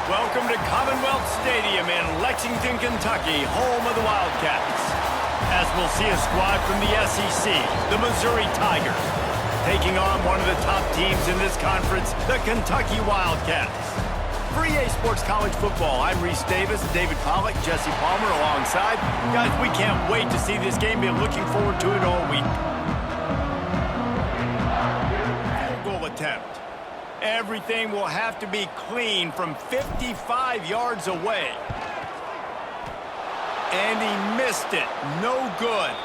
Welcome to Commonwealth Stadium in Lexington, Kentucky, home of the Wildcats. As we'll see a squad from the SEC, the Missouri Tigers, taking on one of the top teams in this conference, the Kentucky Wildcats. For EA Sports College Football, I'm Reese Davis, David Pollack, Jesse Palmer alongside. Guys, we can't wait to see this game. Been looking forward to it all week. Field goal attempt. Everything will have to be clean from 55 yards away. And he missed it. No good.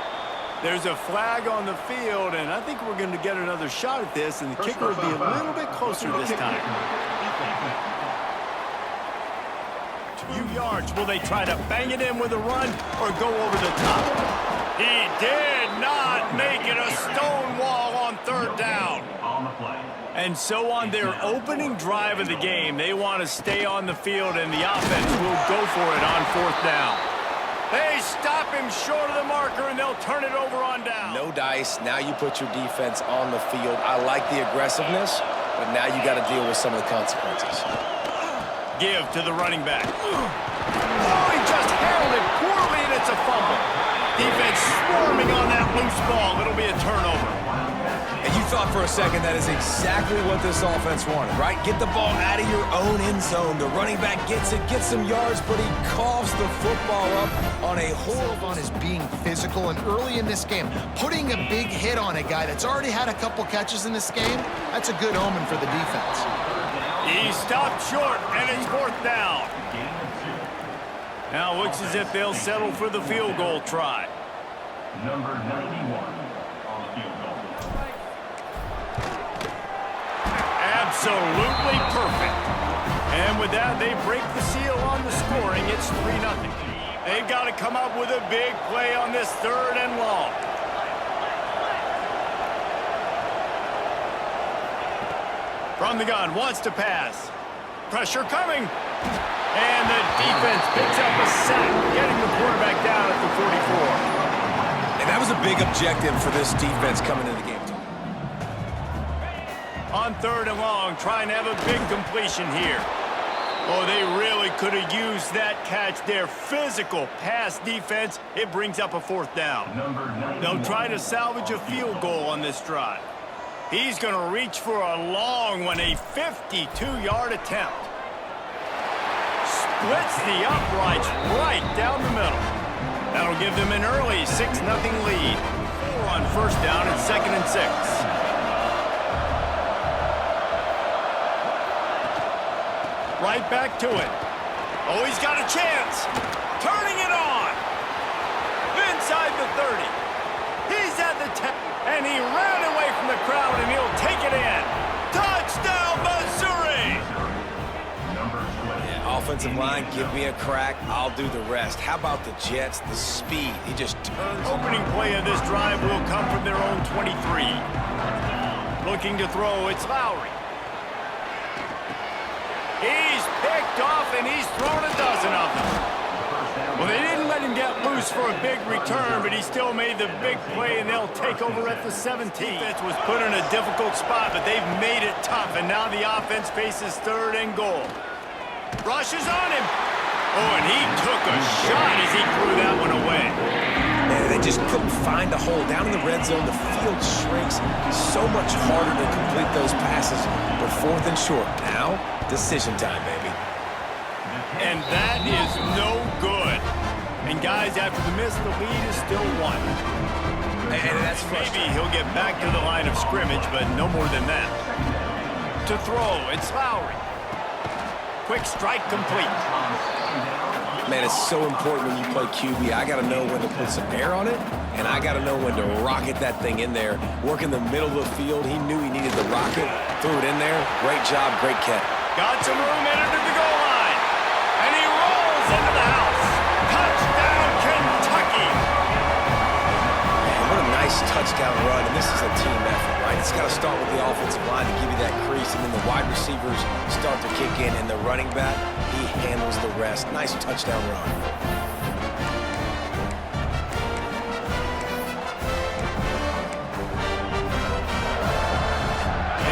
There's a flag on the field, and I think we're going to get another shot at this, and the kicker will be a little bit closer this time. Few yards. Will they try to bang it in with a run or go over the top? He did not make it a stone wall on third down. And so on their opening drive of the game, they want to stay on the field, and the offense will go for it on fourth down. They stop him short of the marker, and they'll turn it over on down. No dice. Now you put your defense on the field. I like the aggressiveness, but now you got to deal with some of the consequences. Give to the running back. Oh, he just handled it poorly, and it's a fumble. Defense swarming on that loose ball. It'll be a turnover. And you thought for a second that is exactly what this offense wanted, right? Get the ball out of your own end zone. The running back gets it, gets some yards, but he coughs the football up on a horrible... on is being physical, and early in this game, putting a big hit on a guy that's already had a couple catches in this game, that's a good omen for the defense. He stopped short, and it's fourth down. Now looks as if they'll settle for the field goal try. Number 91 on the field goal. Absolutely perfect. And with that, they break the seal on the scoring. It's 3-0. They've got to come up with a big play on this third and long. From the gun, wants to pass. Pressure coming. And the defense picks up a sack, getting the quarterback down at the 44. And that was a big objective for this defense coming into the game. On third and long, trying to have a big completion here. Oh, they really could have used that catch. Their physical pass defense, it brings up a fourth down. They'll try to salvage a field goal on this drive. He's going to reach for a long one, a 52-yard attempt. Splits the uprights right down the middle. That'll give them an early 6-0 lead. 4 on first down and 2nd and 6. Right back to it. Oh, he's got a chance. Turning it on. Inside the 30. He's at the 10. And he ran away from the crowd, and he'll take it in. Touchdown, Missouri! Yeah, offensive line, give me a crack. I'll do the rest. How about the Jets, the speed? He just turns. Opening play of this drive will come from their own 23. Looking to throw, it's Lowry. He's picked off, and he's thrown a dozen of them. Well, they didn't let him get loose for a big return, but he still made the big play, and they'll take over at the 17. Defense was put in a difficult spot, but they've made it tough, and now the offense faces third and goal. Rushes on him. Oh, and he took a shot as he threw that one away. Man, they just couldn't find a hole. Down in the red zone, the field shrinks. So much harder to complete those passes, but fourth and short. Now, decision time, baby. And that is no good. And guys, after the miss, the lead is still 1. And that's maybe he'll get back to the line of scrimmage, but no more than that. To throw, it's Lowry. Quick strike complete. Man, it's so important when you play QB. I got to know when to put some air on it, and I got to know when to rocket that thing in there. Work in the middle of the field. He knew he needed the rocket. Threw it in there. Great job, great catch. Got some room in under the goal line. And he rolls into the house. Touchdown, Kentucky. Man, what a nice touchdown run, and this is a team effort, right? It's got to start with the offensive line to give you that crease, and then the wide receivers start to kick in, and the running back, he handles the rest. Nice touchdown run.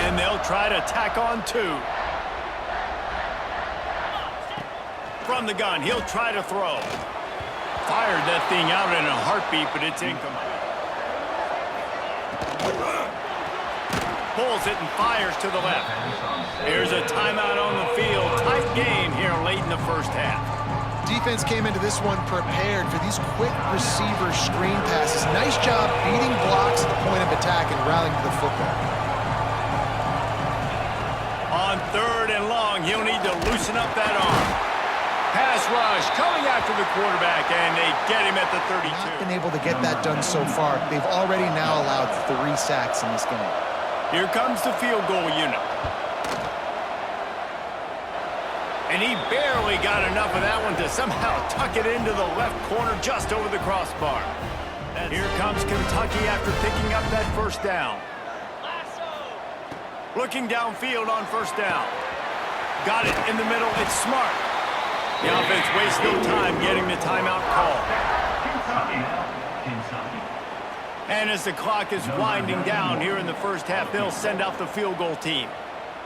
And they'll try to tack on 2. from the gun. He'll try to throw. Fired that thing out in a heartbeat, but it's incomplete. Pulls it and fires to the left. Here's a timeout on the field. Tight game here late in the first half. Defense came into this one prepared for these quick receiver screen passes. Nice job beating blocks at the point of attack and rallying to the football. On 3rd and long, he'll need to loosen up that arm. Pass rush coming after the quarterback, and they get him at the 32. Not been able to get that done so far. They've already now allowed 3 sacks in this game. Here comes the field goal unit. And he barely got enough of that one to somehow tuck it into the left corner just over the crossbar. And here comes Kentucky after picking up that first down. Looking downfield on first down. Got it in the middle. It's smart. The offense wastes no time getting the timeout call. And as the clock is winding down here in the first half, they'll send out the field goal team.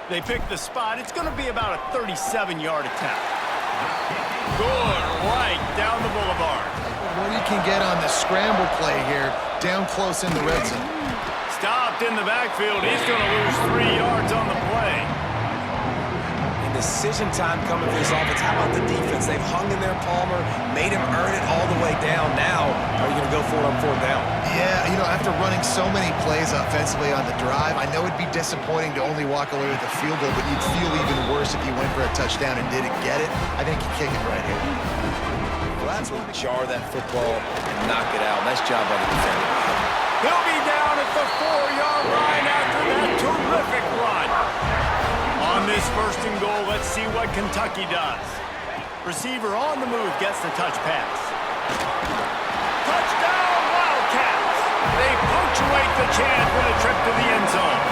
They pick the spot. It's going to be about a 37-yard attempt. Good right down the boulevard. What he can get on the scramble play here, down close in the red zone. Stopped in the backfield. He's going to lose 3 yards on the play. Decision time coming for this offense. How about the defense? They've hung in there, Palmer, made him earn it all the way down. Now, are you going to go for it on 4th down? Yeah, you know, after running so many plays offensively on the drive, I know it'd be disappointing to only walk away with a field goal, but you'd feel even worse if you went for a touchdown and didn't get it. I think you kick it right here. Well, that's when you jar that football and knock it out. Nice job by the defender. He'll be down at the 4-yard line after that terrific run. On this 1st and goal, let's see what Kentucky does. Receiver on the move gets the touch pass. Touchdown, Wildcats! They punctuate the chant with a trip to the end zone.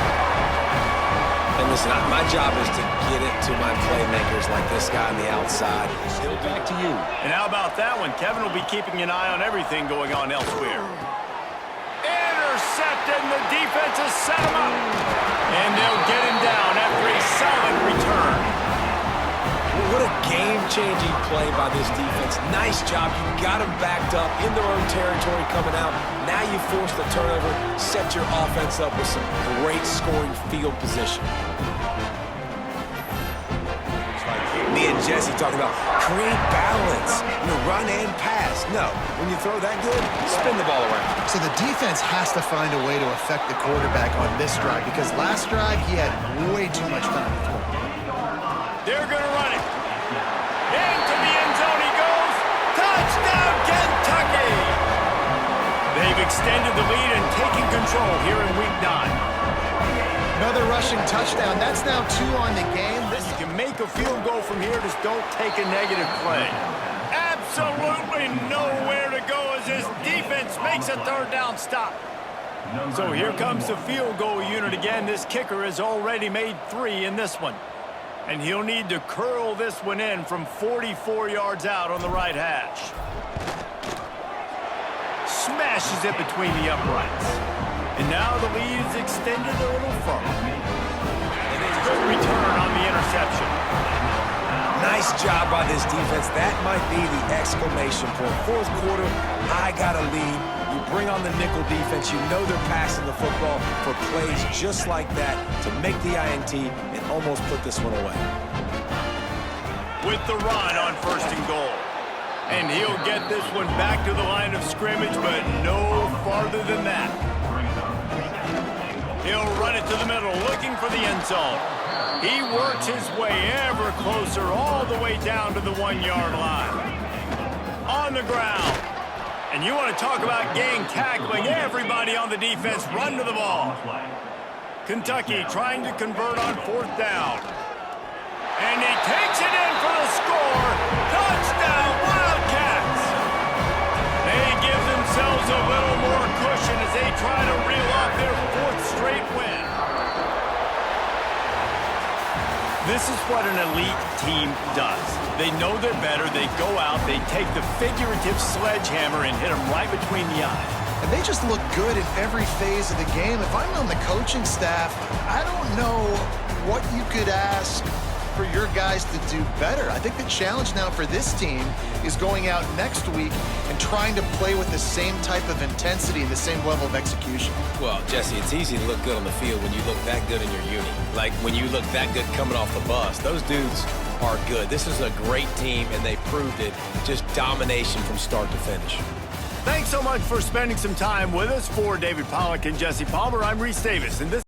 And listen, my job is to get it to my playmakers like this guy on the outside. Still back to you. And how about that one? Kevin will be keeping an eye on everything going on elsewhere. Intercepted, and the defense has set him up. And they'll get him down after a solid return. What a game-changing play by this defense. Nice job. You got them backed up in their own territory coming out. Now you force the turnover, set your offense up with some great scoring field position. Me and Jesse talking about create balance, run and pass. No, when you throw that good, spin the ball around. So the defense has to find a way to affect the quarterback on this drive because last drive he had way too much time to throw. They're going to run it. Into the end zone he goes. Touchdown, Kentucky! They've extended the lead and taken control here in Week 9. Another rushing touchdown. That's now 2 on the game. You can make a field goal from here, just don't take a negative play. Absolutely nowhere to go as this defense makes a 3rd down stop. So here comes the field goal unit again. This kicker has already made 3 in this one. And he'll need to curl this one in from 44 yards out on the right hash. Smashes it between the uprights. And now the lead is extended a little further. Good return on the interception. Nice job by this defense. That might be the exclamation point. 4th quarter, I got a lead. You bring on the nickel defense. You know they're passing the football for plays just like that to make the INT and almost put this one away. With the run on 1st and goal. And he'll get this one back to the line of scrimmage, but no farther than that. He'll run it to the middle, looking for the end zone. He works his way ever closer, all the way down to the 1-yard line. On the ground. And you want to talk about gang tackling. Everybody on the defense run to the ball. Kentucky trying to convert on 4th down. And he takes it in for the score. Touchdown, Wildcats! They give themselves a little more cushion as they try to reel off their 4th straight win. This is what an elite team does. They know they're better. They go out. They take the figurative sledgehammer and hit them right between the eyes. And they just look good in every phase of the game. If I'm on the coaching staff, I don't know what you could ask for your guys to do better. I think the challenge now for this team is going out next week and trying to play with the same type of intensity and the same level of execution. Well, Jesse, it's easy to look good on the field when you look that good in your uni. Like when you look that good coming off the bus. Those dudes are good. This is a great team, and they proved it. Just domination from start to finish. Thanks so much for spending some time with us. For David Pollack and Jesse Palmer, I'm Reese Davis, and this